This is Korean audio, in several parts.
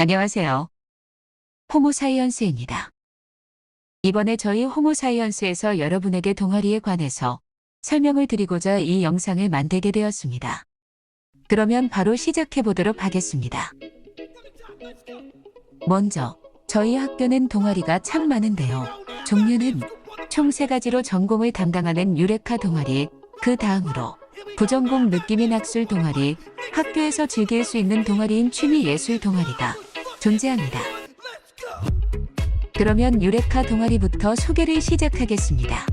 안녕하세요. 호모사이언스입니다. 이번에 저희 호모사이언스에서 여러분에게 동아리에 관해서 설명을 드리고자 이 영상을 만들게 되었습니다. 그러면 바로 시작해 보도록 하겠습니다. 먼저 저희 학교는 동아리가 참 많은데요. 종류는 총 3가지로 전공을 담당하는 유레카 동아리, 그 다음으로 부전공 느낌인 학술 동아리, 학교에서 즐길 수 있는 동아리인 취미 예술 동아리가 존재합니다. 그러면 유레카 동아리부터 소개를 시작하겠습니다.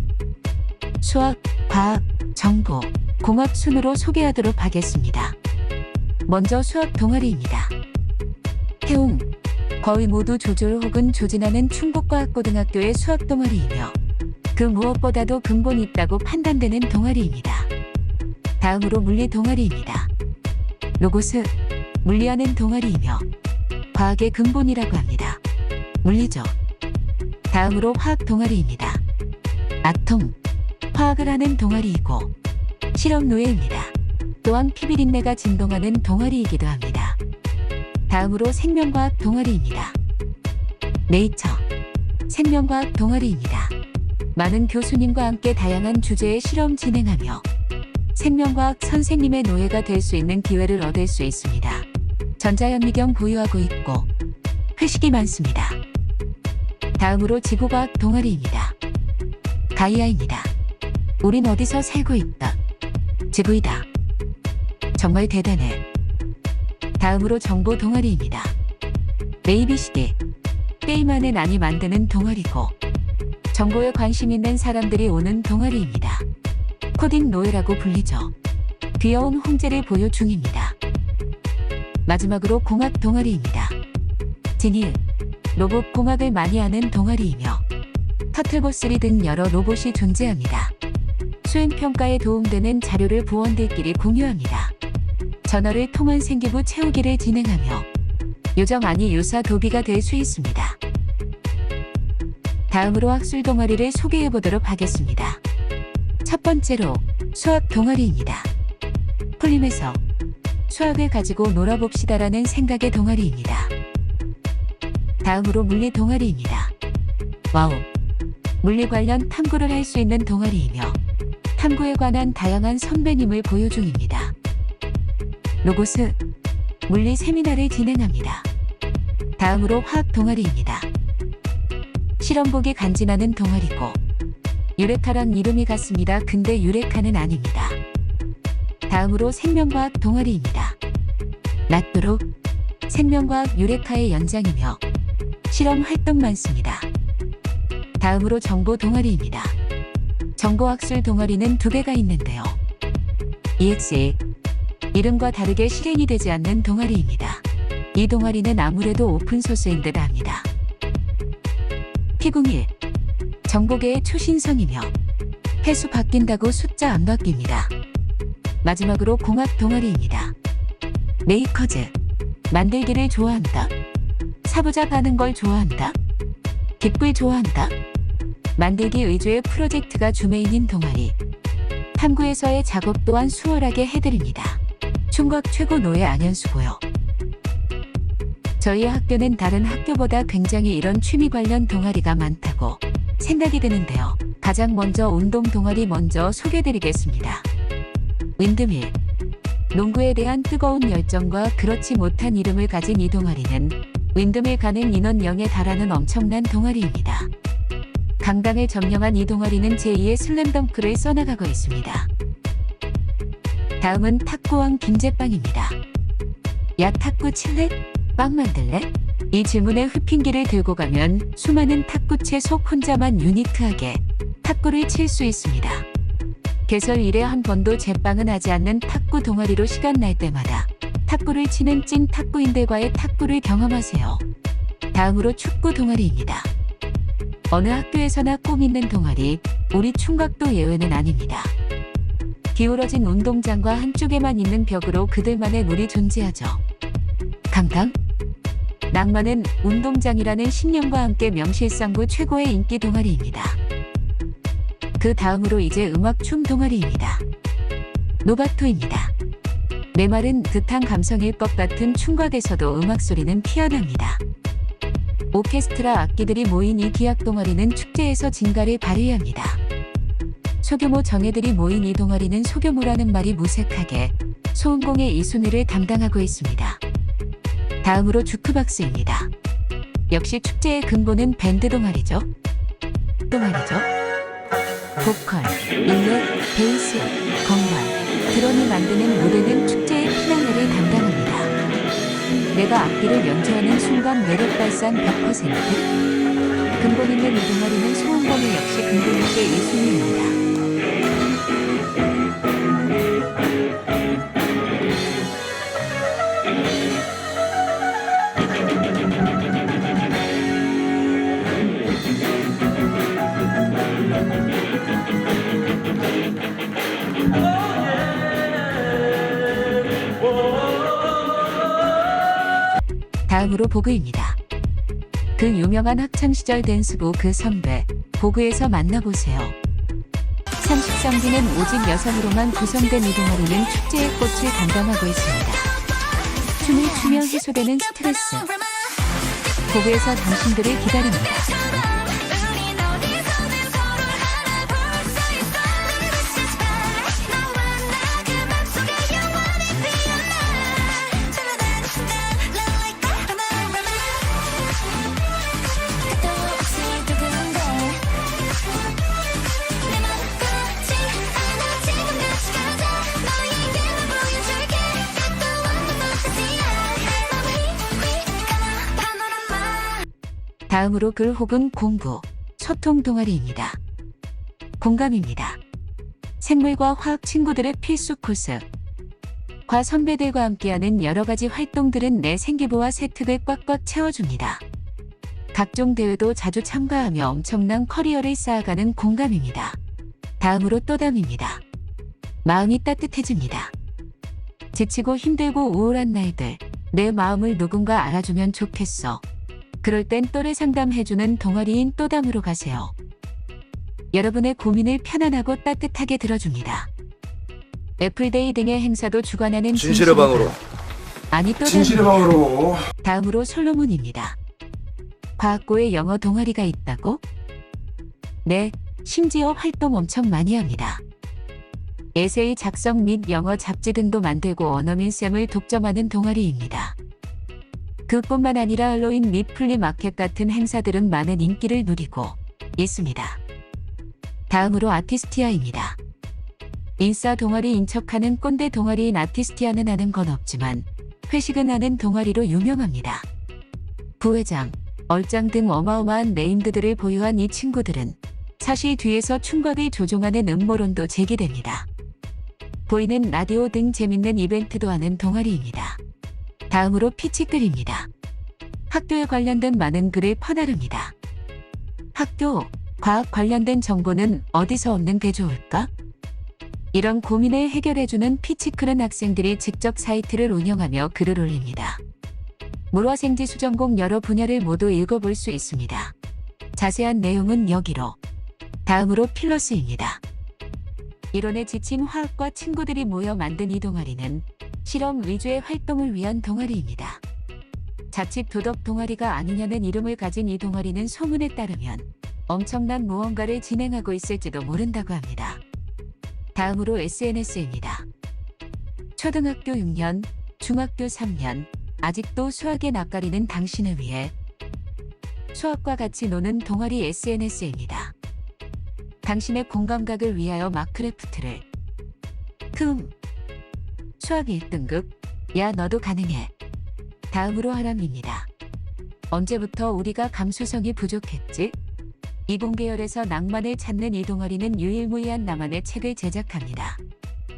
수학, 과학, 정보, 공학 순으로 소개하도록 하겠습니다. 먼저 수학 동아리입니다. 태웅, 거의 모두 조졸 혹은 조진하는 충북과학고등학교의 수학 동아리이며 그 무엇보다도 근본이 있다고 판단되는 동아리입니다. 다음으로 물리 동아리입니다. 로고스, 물리하는 동아리이며 과학의 근본이라고 합니다. 물리죠. 다음으로 화학 동아리입니다. 아톰, 화학을 하는 동아리이고 실험 노예입니다. 또한 피비린내가 진동하는 동아리이기도 합니다. 다음으로 생명과학 동아리입니다. 네이처, 생명과학 동아리입니다. 많은 교수님과 함께 다양한 주제의 실험 진행하며 생명과학 선생님의 노예가 될 수 있는 기회를 얻을 수 있습니다. 전자현미경 보유하고 있고 회식이 많습니다. 다음으로 지구과학 동아리입니다. 가이아입니다. 우린 어디서 살고 있다. 지구이다. 정말 대단해. 다음으로 정보 동아리입니다. ABCD, 게임하는 아니 만드는 동아리고 정보에 관심 있는 사람들이 오는 동아리입니다. 코딩 노예라고 불리죠. 귀여운 홍제를 보유 중입니다. 마지막으로 공학 동아리입니다. 진일, 로봇 공학을 많이 하는 동아리이며 터틀보3 등 여러 로봇이 존재합니다. 수행평가에 도움되는 자료를 부원들끼리 공유합니다. 전화를 통한 생기부 채우기를 진행하며 요정 아니 유사 도비가 될 수 있습니다. 다음으로 학술 동아리를 소개해 보도록 하겠습니다. 첫 번째로 수학 동아리입니다. 풀림에서 수학을 가지고 놀아봅시다라는 생각의 동아리입니다. 다음으로 물리 동아리입니다. 와우, 물리 관련 탐구를 할 수 있는 동아리이며 탐구에 관한 다양한 선배님을 보유 중입니다. 로고스, 물리 세미나를 진행합니다. 다음으로 화학 동아리입니다. 실험복이 간지나는 동아리고 유레카랑 이름이 같습니다. 근데 유레카는 아닙니다. 다음으로 생명과학 동아리입니다. 라또로, 생명과학 유레카의 연장이며 실험 활동 많습니다. 다음으로 정보 동아리입니다. 정보학술 동아리는 2개가 있는데요. EXA, 이름과 다르게 실행이 되지 않는 동아리입니다. 이 동아리는 아무래도 오픈소스인 듯 합니다. 피궁일, 정보계의 초신성이며 해수 바뀐다고 숫자 안 바뀝니다. 마지막으로 공학 동아리입니다. 메이커즈, 만들기를 좋아한다. 사부작 하는 걸 좋아한다. 기쁠 좋아한다. 만들기 위주의 프로젝트가 주메인인 동아리. 탐구에서의 작업 또한 수월하게 해드립니다. 충각 최고 노예 안현수고요. 저희 학교는 다른 학교보다 굉장히 이런 취미 관련 동아리가 많다고 생각이 드는데요. 가장 먼저 운동 동아리 먼저 소개드리겠습니다. 윈드밀, 농구에 대한 뜨거운 열정과 그렇지 못한 이름을 가진 이 동아리는 윈드밀 가는 인원 0에 달하는 엄청난 동아리입니다. 강당을 점령한 이 동아리는 제2의 슬램덩크를 써나가고 있습니다. 다음은 탁구왕 김제빵입니다. 야 탁구 칠래? 빵 만들래? 이 질문에 흡힌기를 들고 가면 수많은 탁구채 속 혼자만 유니크하게 탁구를 칠 수 있습니다. 개설 이래 한 번도 제빵은 하지 않는 탁구 동아리로 시간 날 때마다 탁구를 치는 찐 탁구인들과의 탁구를 경험하세요. 다음으로 축구 동아리입니다. 어느 학교에서나 꼭 있는 동아리, 우리 충각도 예외는 아닙니다. 기울어진 운동장과 한쪽에만 있는 벽으로 그들만의 룰이 존재하죠. 강당? 낭만은 운동장이라는 신념과 함께 명실상부 최고의 인기 동아리입니다. 그 다음으로 이제 음악 춤 동아리입니다. 노바토입니다. 메마른 듯한 감성일 것 같은 충곽에서도 음악 소리는 피어납니다. 오케스트라 악기들이 모인 이 기악 동아리는 축제에서 진가를 발휘합니다. 소규모 정예들이 모인 이 동아리는 소규모라는 말이 무색하게 소음공의 이 순위를 담당하고 있습니다. 다음으로 주크박스입니다. 역시 축제의 근본은 밴드 동아리죠. 보컬, 일렉, 베이스, 건반, 드럼이 만드는 무대는 축제의 피나레를 담당합니다. 내가 악기를 연주하는 순간 매력 발산 100%. 근본 있는 이 동아리는 소음공의 역시 근본 있게 1순위입니다. 다음으로 보그입니다. 그 유명한 학창시절 댄스부 그 선배 보그에서 만나보세요. 30성기는 오직 여성으로만 구성된 이 동아리는 축제의 꽃을 담당하고 있습니다. 춤을 추며 해소되는 스트레스. 보그에서 당신들을 기다립니다. 다음으로 글 혹은 공부, 소통 동아리입니다. 공감입니다. 생물과 화학 친구들의 필수 코스. 과 선배들과 함께하는 여러 가지 활동들은 내 생기부와 세특을 꽉꽉 채워줍니다. 각종 대회도 자주 참가하며 엄청난 커리어를 쌓아가는 공감입니다. 다음으로 또담입니다. 마음이 따뜻해집니다. 지치고 힘들고 우울한 날들, 내 마음을 누군가 알아주면 좋겠어. 그럴 땐 또래 상담해주는 동아리인 또담으로 가세요. 여러분의 고민을 편안하고 따뜻하게 들어줍니다. 애플데이 등의 행사도 주관하는 진실의 방으로. 아니 또담. 진실의 방으로. 다음으로 솔로몬입니다. 과학고에 영어 동아리가 있다고? 네, 심지어 활동 엄청 많이 합니다. 에세이 작성 및 영어 잡지 등도 만들고 언어민쌤을 독점하는 동아리입니다. 그뿐만 아니라 할로윈 및 플리마켓 같은 행사들은 많은 인기를 누리고 있습니다. 다음으로 아티스티아입니다. 인싸 동아리인 척하는 꼰대 동아리인 아티스티아는 아는 건 없지만 회식은 하는 동아리로 유명합니다. 부회장, 얼짱 등 어마어마한 네임드들을 보유한 이 친구들은 사실 뒤에서 충격을 조종하는 음모론도 제기됩니다. 보이는 라디오 등 재밌는 이벤트도 하는 동아리입니다. 다음으로 피치글입니다. 학교에 관련된 많은 글을 퍼나릅니다. 학교, 과학 관련된 정보는 어디서 얻는 게 좋을까? 이런 고민을 해결해주는 피치글은 학생들이 직접 사이트를 운영하며 글을 올립니다. 물화생지 수전공 여러 분야를 모두 읽어볼 수 있습니다. 자세한 내용은 여기로. 다음으로 필러스입니다. 이론에 지친 화학과 친구들이 모여 만든 이 동아리는 실험 위주의 활동을 위한 동아리입니다. 자칫 도덕 동아리가 아니냐는 이름을 가진 이 동아리는 소문에 따르면 엄청난 무언가를 진행하고 있을지도 모른다고 합니다. 다음으로 SNS입니다. 초등학교 6년, 중학교 3년, 아직도 수학에 낯가리는 당신을 위해 수학과 같이 노는 동아리 SNS입니다. 당신의 공감각을 위하여 마크래프트를 수학 1등급, 야 너도 가능해. 다음으로 하람입니다. 언제부터 우리가 감수성이 부족했지? 이공계열에서 낭만을 찾는 이 동아리는 유일무이한 나만의 책을 제작합니다.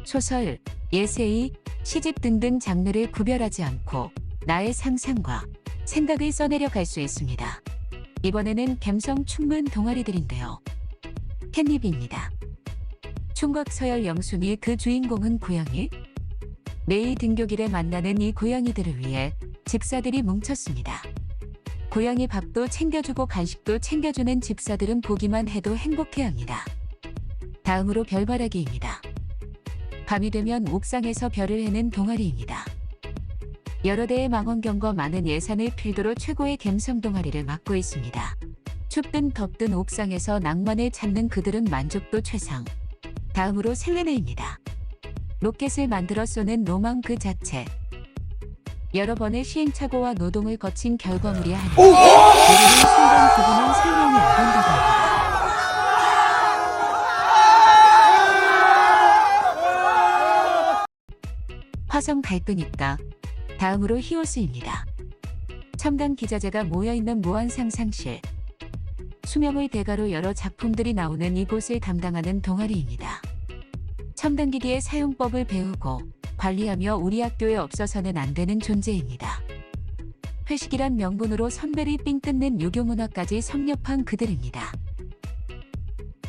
소설, 에세이, 시집 등등 장르를 구별하지 않고 나의 상상과 생각을 써내려 갈 수 있습니다. 이번에는 감성 충만 동아리들인데요. 캣닙입니다. 총각 서열 영순이 그 주인공은 고양이? 매일 등교길에 만나는 이 고양이들을 위해 집사들이 뭉쳤습니다. 고양이 밥도 챙겨주고 간식도 챙겨주는 집사들은 보기만 해도 행복해합니다. 다음으로 별바라기입니다. 밤이 되면 옥상에서 별을 해는 동아리입니다. 여러 대의 망원경과 많은 예산을 필두로 최고의 갬성 동아리를 맡고 있습니다. 춥든 덥든 옥상에서 낭만을 찾는 그들은 만족도 최상. 다음으로 셀레나입니다. 로켓을 만들어 쏘는 로망 그 자체. 여러 번의 시행착오와 노동을 거친 결과물이야 하니 모르는 순간 기분은 설명이 안 된다고 합니다. 화성 갈 거니까. 다음으로 히오스입니다. 첨단 기자재가 모여있는 무한 상상실. 수명의 대가로 여러 작품들이 나오는 이곳을 담당하는 동아리입니다. 첨단 기기의 사용법을 배우고 관리하며 우리 학교에 없어서는 안 되는 존재입니다. 회식이란 명분으로 선배를 삥 뜯는 유교문화까지 섭렵한 그들입니다.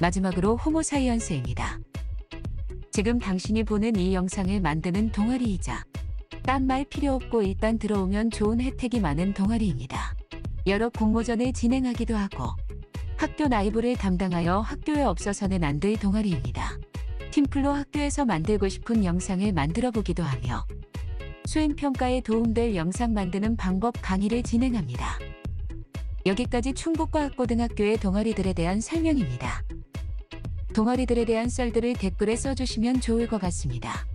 마지막으로 호모사이언스입니다. 지금 당신이 보는 이 영상을 만드는 동아리이자 딴 말 필요 없고 일단 들어오면 좋은 혜택이 많은 동아리입니다. 여러 공모전을 진행하기도 하고 학교 라이브를 담당하여 학교에 없어서는 안 될 동아리입니다. 팀플로 학교에서 만들고 싶은 영상을 만들어 보기도 하며 수행평가에 도움될 영상 만드는 방법 강의를 진행합니다. 여기까지 충북과학고등학교의 동아리들에 대한 설명입니다. 동아리들에 대한 썰들을 댓글에 써주시면 좋을 것 같습니다.